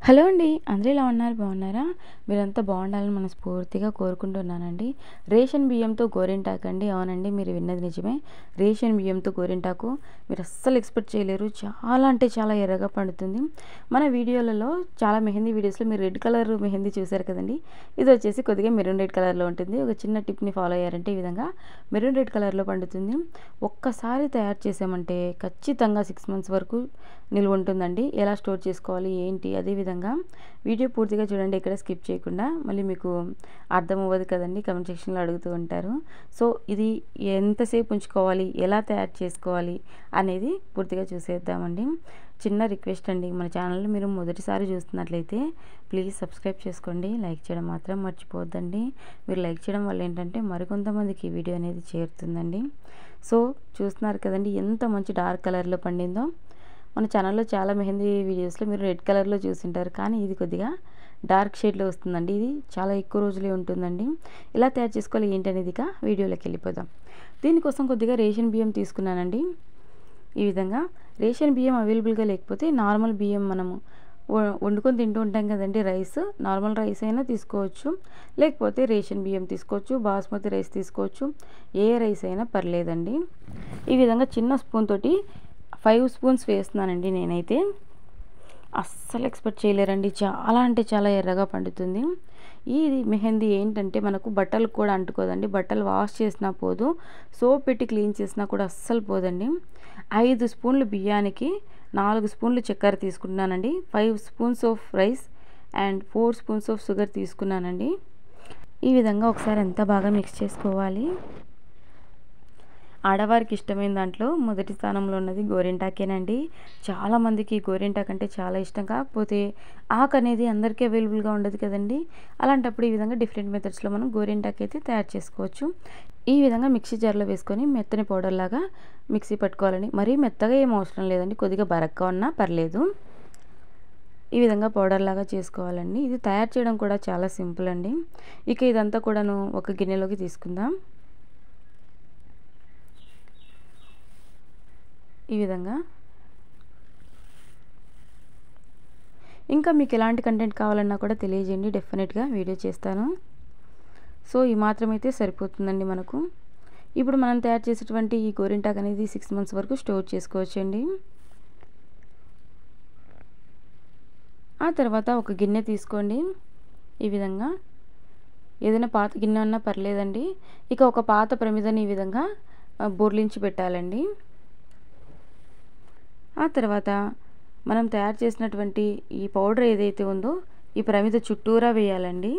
Hello అండి. అందరూ ఎలా ఉన్నారు? బాగున్నారా? మీరంతా బాగుండాలని మనస్ఫూర్తిగా కోరుకుంటున్నానండి. రేషన్ బియ్యంతో గోరింటాకు అండి. అవునండి, మీరు విన్నది నిజమే. రేషన్ బియ్యంతో గోరింటాకు మీరు అస్సలు ఎక్స్‌పెక్ట్ చేయలేరు. చాలా అంటే చాలా ఎర్రగా పండుతుంది. మన వీడియోలలో చాలా మెహందీ వీడియోస్‌లో మీరు రెడ్ కలర్ మెహందీ చూసారు కదండీ! ఇది వచ్చేసి కొద్దిగా మెరూన్ రెడ్ కలర్‌లో ఉంటుంది. ఒక చిన్న టిప్‌ని ఫాలో అయ్యారంటే ఈ విధంగా మెరూన్ రెడ్ కలర్‌లో పండుతుంది. ఒక్కసారి తయారు చేసామంటే ఖచ్చితంగా 6 మంత్స్ వరకు నిల్వ ఉంటుందండి. ఎలా స్టోర్ చేసుకోవాలి ఏంటి, అదేవిధంగా వీడియో పూర్తిగా చూడండి, ఎక్కడ స్కిప్ చేయకుండా. మళ్ళీ మీకు అర్థం అవ్వదు కదండి, కమెంట్ సెక్షన్లో అడుగుతూ ఉంటారు. సో ఇది ఎంతసేపు ఉంచుకోవాలి, ఎలా తయారు చేసుకోవాలి అనేది పూర్తిగా చూసేద్దామండి. చిన్న రిక్వెస్ట్ అండి, మన ఛానల్ని మీరు మొదటిసారి చూస్తున్నట్లయితే ప్లీజ్ సబ్స్క్రైబ్ చేసుకోండి. లైక్ చేయడం మాత్రం మర్చిపోవద్దండి. మీరు లైక్ చేయడం వల్ల ఏంటంటే మరికొంతమందికి ఈ వీడియో అనేది చేరుతుందండి. సో చూస్తున్నారు కదండి ఎంత మంచి డార్క్ కలర్లో పండిందో. మన ఛానల్లో చాలా మెహందీ వీడియోస్లో మీరు రెడ్ కలర్లో చూసింటారు, కానీ ఇది కొద్దిగా డార్క్ షేడ్లో వస్తుందండి. ఇది చాలా ఎక్కువ రోజులే ఉంటుందండి. ఎలా తయారు చేసుకోవాలి ఏంటి అనేది ఇక వీడియోలోకి వెళ్ళిపోదాం. దీనికోసం కొద్దిగా రేషన్ బియ్యం తీసుకున్నానండి. ఈ విధంగా రేషన్ బియ్యం అవైలబుల్గా లేకపోతే నార్మల్ బియ్యం మనము వండుకొని తింటూ ఉంటాం కదండి, రైస్, నార్మల్ రైస్ అయినా తీసుకోవచ్చు, లేకపోతే రేషన్ బియ్యం తీసుకోవచ్చు, బాస్మతి రైస్ తీసుకోవచ్చు, ఏ రైస్ అయినా పర్లేదండి. ఈ విధంగా చిన్న స్పూన్ తోటి 5 స్పూన్స్ వేస్తున్నానండి నేనైతే. అస్సలు ఎక్స్పెక్ట్ చేయలేరండి, చాలా అంటే చాలా ఎర్రగా పండుతుంది. ఈ మెహందీ ఏంటంటే మనకు బట్టలకు కూడా అంటుకోదండి. బట్టలు వాష్ చేసినా పోదు, సోప్ పెట్టి క్లీన్ చేసినా కూడా అస్సలు పోదండి. 5 స్పూన్లు బియ్యానికి 4 స్పూన్లు చక్కెర తీసుకుంటున్నానండి. 5 spoons of rice and 4 spoons of sugar తీసుకున్నానండి. ఈ విధంగా ఒకసారి అంతా బాగా మిక్స్ చేసుకోవాలి. ఆడవారికి ఇష్టమైన దాంట్లో మొదటి స్థానంలో ఉన్నది గోరింటాకేనండి. చాలామందికి గోరింటాకు అంటే చాలా ఇష్టం. కాకపోతే ఆకు అనేది అందరికీ అవైలబుల్గా ఉండదు కదండి. అలాంటప్పుడు ఈ విధంగా డిఫరెంట్ మెథడ్స్లో మనం గోరింటాకు అయితే తయారు చేసుకోవచ్చు. ఈ విధంగా మిక్సీ జార్లో వేసుకొని మెత్తని పౌడర్ లాగా మిక్సీ పట్టుకోవాలండి. మరీ మెత్తగా ఏం అవసరం లేదండి, కొద్దిగా బరక్గా ఉన్నా పర్లేదు. ఈ విధంగా పౌడర్ లాగా చేసుకోవాలండి. ఇది తయారు చేయడం కూడా చాలా సింపుల్ అండి. ఇక ఇదంతా కూడాను ఒక గిన్నెలోకి తీసుకుందాం. ఈ విధంగా ఇంకా మీకు ఎలాంటి కంటెంట్ కావాలన్నా కూడా తెలియజేయండి, డెఫినెట్గా వీడియో చేస్తాను. సో ఈ మాత్రం అయితే సరిపోతుందండి మనకు. ఇప్పుడు మనం తయారు చేసేటువంటి ఈ గోరింటాకు అనేది 6 మంత్స్ వరకు స్టోర్ చేసుకోవచ్చండి. ఆ తర్వాత ఒక గిన్నె తీసుకోండి. ఈ విధంగా ఏదైనా పాత గిన్నె ఉన్నా పర్లేదండి. ఇక ఒక పాత ప్రమిదని ఈ విధంగా బోర్లించి పెట్టాలండి. ఆ తర్వాత మనం తయారు చేసినటువంటి ఈ పౌడర్ ఏదైతే ఉందో ఈ ప్రమిద చుట్టూరా వేయాలండి.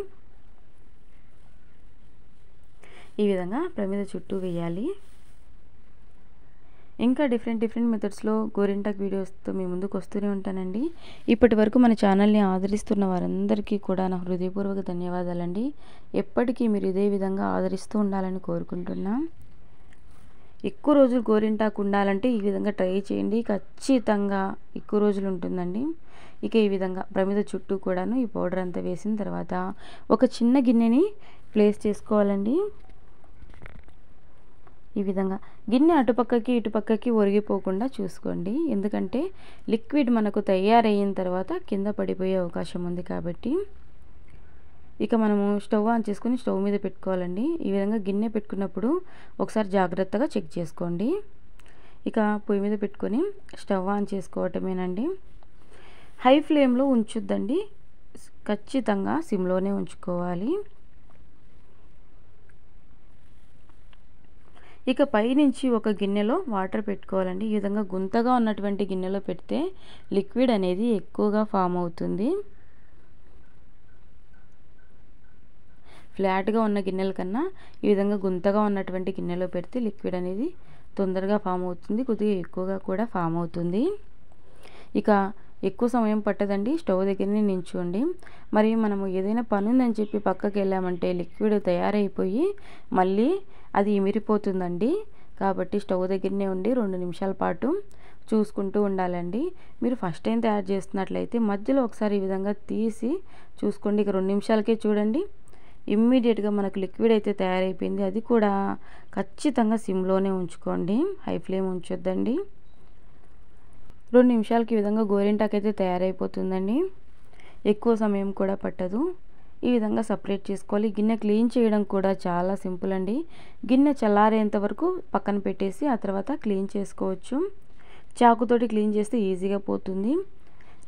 ఈ విధంగా ప్రమిద చుట్టూ వేయాలి. ఇంకా డిఫరెంట్ మెథడ్స్లో గోరింటాకు వీడియోస్తో మీ ముందుకు వస్తూనే ఉంటానండి. ఇప్పటి వరకు మన ఛానల్ని ఆదరిస్తున్న వారందరికీ కూడా నా హృదయపూర్వక ధన్యవాదాలండి. ఎప్పటికీ మీరు ఇదే విధంగా ఆదరిస్తూ ఉండాలని కోరుకుంటున్నా. ఎక్కువ రోజులు గోరింటాకు ఉండాలంటే ఈ విధంగా ట్రై చేయండి, ఖచ్చితంగా ఎక్కువ రోజులు ఉంటుందండి. ఇక ఈ విధంగా ప్రమిద చుట్టూ కూడాను ఈ పౌడర్ అంతా వేసిన తర్వాత ఒక చిన్న గిన్నెని ప్లేస్ చేసుకోవాలండి. ఈ విధంగా గిన్నె అటుపక్కకి ఇటుపక్కకి ఒరిగిపోకుండా చూసుకోండి, ఎందుకంటే లిక్విడ్ మనకు తయారయిన తర్వాత కింద పడిపోయే అవకాశం ఉంది కాబట్టి. ఇక మనము స్టవ్ ఆన్ చేసుకొని స్టవ్ మీద పెట్టుకోవాలండి. ఈ విధంగా గిన్నె పెట్టుకున్నప్పుడు ఒకసారి జాగ్రత్తగా చెక్ చేసుకోండి. ఇక పొయ్యి మీద పెట్టుకొని స్టవ్ ఆన్ చేసుకోవటమేనండి. హై ఫ్లేమ్లో ఉంచొద్దండి, ఖచ్చితంగా సిమ్లోనే ఉంచుకోవాలి. ఇక పైనుంచి ఒక గిన్నెలో వాటర్ పెట్టుకోవాలండి. ఈ విధంగా గుంతగా ఉన్నటువంటి గిన్నెలో పెడితే లిక్విడ్ అనేది ఎక్కువగా ఫామ్ అవుతుంది. ఫ్లాట్గా ఉన్న గిన్నెల కన్నా ఈ విధంగా గుంతగా ఉన్నటువంటి గిన్నెలో పెడితే లిక్విడ్ అనేది తొందరగా ఫామ్ అవుతుంది, కొద్దిగా ఎక్కువగా కూడా ఫామ్ అవుతుంది. ఇక ఎక్కువ సమయం పట్టదండి, స్టవ్ దగ్గరనే నించోండి. మరి మనము ఏదైనా పని ఉందని చెప్పి పక్కకి వెళ్ళామంటే లిక్విడ్ తయారైపోయి మళ్ళీ అది ఇమిరిపోతుందండి. కాబట్టి స్టవ్ దగ్గరనే ఉండి 2 నిమిషాల పాటు చూసుకుంటూ ఉండాలండి. మీరు ఫస్ట్ టైం తయారు చేస్తున్నట్లయితే మధ్యలో ఒకసారి ఈ విధంగా తీసి చూసుకోండి. ఇక 2 నిమిషాలకే చూడండి, ఇమ్మీడియట్గా మనకు లిక్విడ్ అయితే తయారైపోయింది. అది కూడా ఖచ్చితంగా సిమ్లోనే ఉంచుకోండి, హై ఫ్లేమ్ ఉంచొద్దండి. 2 నిమిషాలకి ఈ విధంగా గోరింటాకు అయితే తయారైపోతుందండి. ఎక్కువ సమయం కూడా పట్టదు. ఈ విధంగా సపరేట్ చేసుకోవాలి. గిన్నె క్లీన్ చేయడం కూడా చాలా సింపుల్ అండి. గిన్నె చల్లారేంత వరకు పక్కన పెట్టేసి ఆ తర్వాత క్లీన్ చేసుకోవచ్చు. చాకుతోటి క్లీన్ చేస్తే ఈజీగా పోతుంది.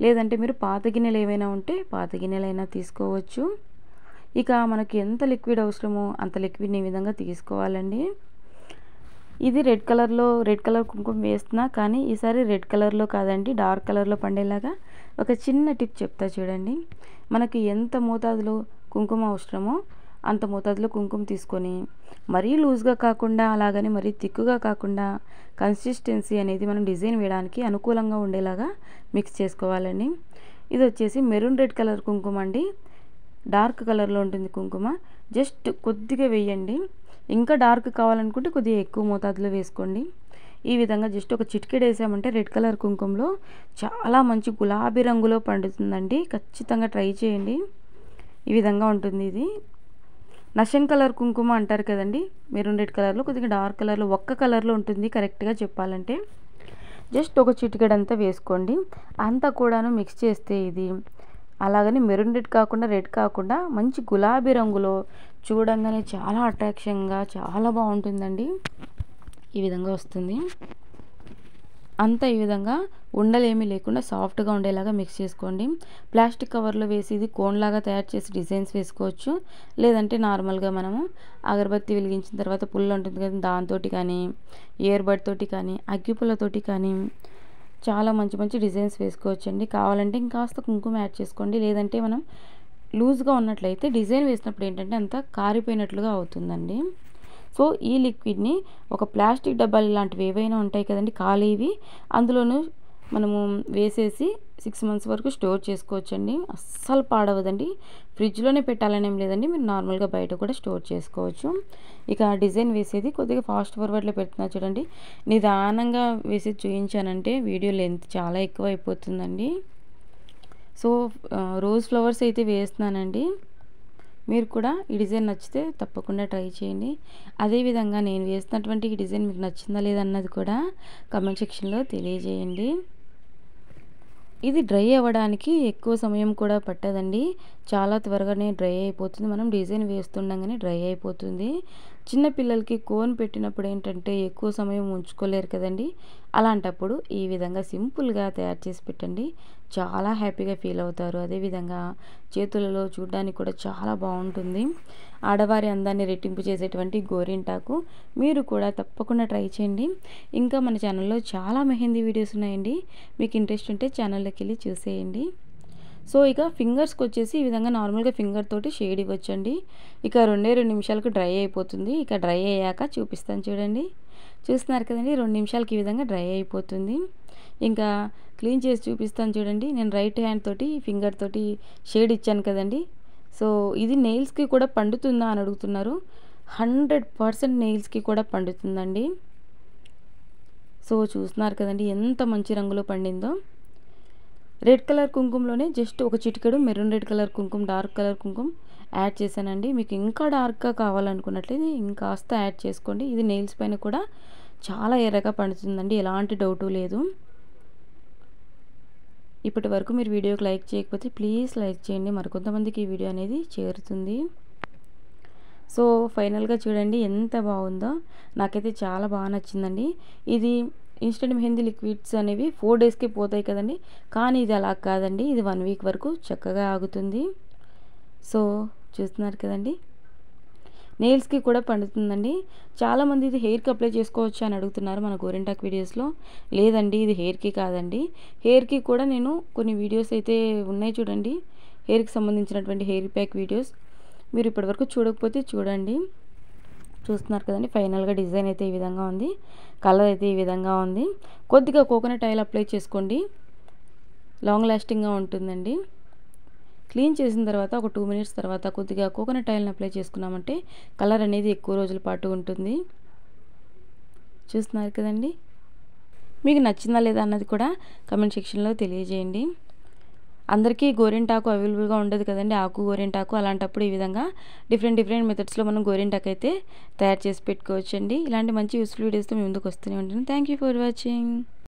లేదంటే మీరు పాత గిన్నెలు ఏవైనా ఉంటే పాత గిన్నెలైనా తీసుకోవచ్చు. ఇక మనకి ఎంత లిక్విడ్ అవసరమో అంత లిక్విడ్ని ఈ విధంగా తీసుకోవాలండి. ఇది రెడ్ కలర్ కుంకుమ వేస్తున్నా, కానీ ఈసారి రెడ్ కలర్లో కాదండి, డార్క్ కలర్లో పండేలాగా ఒక చిన్న టిప్ చెప్తా చూడండి. మనకి ఎంత మోతాదులో కుంకుమ అవసరమో అంత మోతాదులో కుంకుమ తీసుకొని మరీ లూజ్గా కాకుండా అలాగని మరీ థిక్గా కాకుండా కన్సిస్టెన్సీ అనేది మనం డిజైన్ వేయడానికి అనుకూలంగా ఉండేలాగా మిక్స్ చేసుకోవాలండి. ఇది వచ్చేసి మెరూన్ రెడ్ కలర్ కుంకుమ అండి. డార్క్ కలర్లో ఉంటుంది కుంకుమ. జస్ట్ కొద్దిగా వేయండి. ఇంకా డార్క్ కావాలనుకుంటే కొద్దిగా ఎక్కువ మోతాదులో వేసుకోండి. ఈ విధంగా జస్ట్ ఒక చిటికెడు వేసామంటే రెడ్ కలర్ కుంకుమలో చాలా మంచి గులాబీ రంగులో పండుతుందండి. ఖచ్చితంగా ట్రై చేయండి. ఈ విధంగా ఉంటుంది. ఇది నషన్ కలర్ కుంకుమ అంటారు కదండి, మెరూన్ రెడ్ కలర్లో కొద్దిగా డార్క్ కలర్లో ఒక్క కలర్లో ఉంటుంది కరెక్ట్గా చెప్పాలంటే. జస్ట్ ఒక చిటికెడంతా వేసుకోండి. అంతా కూడాను మిక్స్ చేస్తే ఇది అలాగని మెరూన్ రెడ్ కాకుండా మంచి గులాబీ రంగులో చూడంగానే చాలా అట్రాక్షన్గా చాలా బాగుంటుందండి. ఈ విధంగా వస్తుంది. అంతా ఈ విధంగా ఉండలేమీ లేకుండా సాఫ్ట్గా ఉండేలాగా మిక్స్ చేసుకోండి. ప్లాస్టిక్ కవర్లో వేసి ఇది కోన్లాగా తయారు చేసి డిజైన్స్ వేసుకోవచ్చు. లేదంటే నార్మల్గా మనము అగరబత్తి వెలిగించిన తర్వాత పుల్ల ఉంటుంది కదా, దాంతో కానీ ఇయర్ బడ్ తోటి కానీ అగ్గిపుల్లతోటి కానీ చాలా మంచి మంచి డిజైన్స్ వేసుకోవచ్చండి. కావాలంటే ఇంకాస్త కుంకుమ యాడ్ చేసుకోండి. లేదంటే మనం లూజ్గా ఉన్నట్లయితే డిజైన్ వేసినప్పుడు ఏంటంటే అంతా కారిపోయినట్లుగా అవుతుందండి. సో ఈ లిక్విడ్ని ఒక ప్లాస్టిక్ డబ్బాలు ఇలాంటివి ఏవైనా ఉంటాయి కదండి ఖాళీవి, అందులోనూ మనము వేసేసి 6 months వరకు స్టోర్ చేసుకోవచ్చండి. అస్సలు పాడవదండి. ఫ్రిడ్జ్లోనే పెట్టాలని ఏం లేదండి, మీరు నార్మల్గా బయట కూడా స్టోర్ చేసుకోవచ్చు. ఇక డిజైన్ వేసేది కొద్దిగా ఫాస్ట్ ఫార్వర్డ్లో పెడుతున్నా చూడండి. నిదానంగా వేసి చూపించానంటే వీడియో లెంత్ చాలా ఎక్కువ అయిపోతుందండి. సో రోజ్ ఫ్లవర్స్ అయితే వేస్తున్నానండి. మీరు కూడా ఈ డిజైన్ నచ్చితే తప్పకుండా ట్రై చేయండి. అదేవిధంగా నేను వేసినటువంటి ఈ డిజైన్ మీకు నచ్చిందా లేదన్నది కూడా కామెంట్ సెక్షన్లో తెలియజేయండి. ఇది డ్రై అవ్వడానికి ఎక్కువ సమయం కూడా పట్టదండి. చాలా త్వరగానే డ్రై అయిపోతుంది. మనం డిజైన్ వేస్తుండగానే డ్రై అయిపోతుంది. చిన్న పిల్లలకి కోన్ పెట్టినప్పుడు ఏంటంటే ఎక్కువ సమయం ఉంచుకోలేరు కదండి. అలాంటప్పుడు ఈ విధంగా సింపుల్గా తయారు చేసి పెట్టండి. చాలా హ్యాపీగా ఫీల్ అవుతారు. అదేవిధంగా చేతులలో చూడడానికి కూడా చాలా బాగుంటుంది. ఆడవారి అందాన్ని రెట్టింపు చేసేటువంటి గోరింటాకు మీరు కూడా తప్పకుండా ట్రై చేయండి. ఇంకా మన ఛానల్లో చాలా మెహందీ వీడియోస్ ఉన్నాయండి. మీకు ఇంట్రెస్ట్ ఉంటే ఛానల్లోకి వెళ్ళి చూసేయండి. సో ఇక ఫింగర్స్కి వచ్చేసి ఈ విధంగా నార్మల్గా ఫింగర్ తోటి షేడ్ ఇవ్వచ్చండి. ఇక 2 నిమిషాలకు డ్రై అయిపోతుంది. ఇక డ్రై అయ్యాక చూపిస్తాను చూడండి. చూస్తున్నారు కదండి, 2 నిమిషాలకి ఈ విధంగా డ్రై అయిపోతుంది. ఇంకా క్లీన్ చేసి చూపిస్తాను చూడండి. నేను రైట్ హ్యాండ్ తోటి ఫింగర్ తోటి షేడ్ ఇచ్చాను కదండి. సో ఇది నెయిల్స్కి కూడా పండుతుందా అని అడుగుతున్నారు. 100% నెయిల్స్కి కూడా పండుతుందండి. సో చూస్తున్నారు కదండి ఎంత మంచి రంగులో పండిందో. రెడ్ కలర్ కుంకుమలోనే జస్ట్ ఒక చిటికెడు మెరూన్ రెడ్ కలర్ కుంకుమ, డార్క్ కలర్ కుంకుమ యాడ్ చేశానండి. మీకు ఇంకా డార్క్గా కావాలనుకున్నట్లయితే ఇంకాస్త యాడ్ చేసుకోండి. ఇది నెయిల్స్ పైన కూడా చాలా ఎర్రగా పండుతుందండి, ఎలాంటి డౌటు లేదు. ఇప్పటి వరకు మీరు వీడియోకి లైక్ చేయకపోతే ప్లీజ్ లైక్ చేయండి, మరికొంతమందికి ఈ వీడియో అనేది చేరుతుంది. సో ఫైనల్గా చూడండి ఎంత బాగుందో. నాకైతే చాలా బాగా నచ్చిందండి. ఇది ఇన్స్టెంట్ మెహందీ లిక్విడ్స్ అనేవి 4 daysకే పోతాయి కదండి, కానీ ఇది అలా కాదండి. ఇది 1 week వరకు చక్కగా ఆగుతుంది. సో చూస్తున్నారు కదండి, నెయిల్స్కి కూడా పండుతుందండి. చాలామంది ఇది హెయిర్కి అప్లై చేసుకోవచ్చు అని అడుగుతున్నారు మన గోరింటాక్ వీడియోస్లో. లేదండి, ఇది హెయిర్కి కాదండి. హెయిర్కి కూడా నేను కొన్ని వీడియోస్ అయితే ఉన్నాయి చూడండి, హెయిర్కి సంబంధించినటువంటి హెయిర్ ప్యాక్ వీడియోస్. మీరు ఇప్పటివరకు చూడకపోతే చూడండి. చూస్తున్నారు కదండి, ఫైనల్గా డిజైన్ అయితే ఈ విధంగా ఉంది. కలర్ అయితే ఈ విధంగా ఉంది. కొద్దిగా కోకోనట్ ఆయిల్ అప్లై చేసుకోండి, లాంగ్ లాస్టింగ్గా ఉంటుందండి. క్లీన్ చేసిన తర్వాత ఒక 2 minutes తర్వాత కొద్దిగా కోకోనట్ ఆయిల్ని అప్లై చేసుకున్నామంటే కలర్ అనేది ఎక్కువ రోజుల పాటు ఉంటుంది. చూస్తున్నారు కదండి, మీకు నచ్చిందా లేదా అన్నది కూడా కామెంట్ సెక్షన్లో తెలియజేయండి. అందరికీ గోరింటాకు అవైలబుల్గా ఉండదు కదండి, ఆకు గోరింటాకు. అలాంటప్పుడు ఈ విధంగా డిఫరెంట్ మెథడ్స్లో మనం గోరింటాకు అయితే తయారు చేసి పెట్టుకోవచ్చండి. ఇలాంటి మంచి యూస్ఫుల్ వీడియోస్తో మీ ముందుకు వస్తూనే ఉంటాను. Thank you for watching.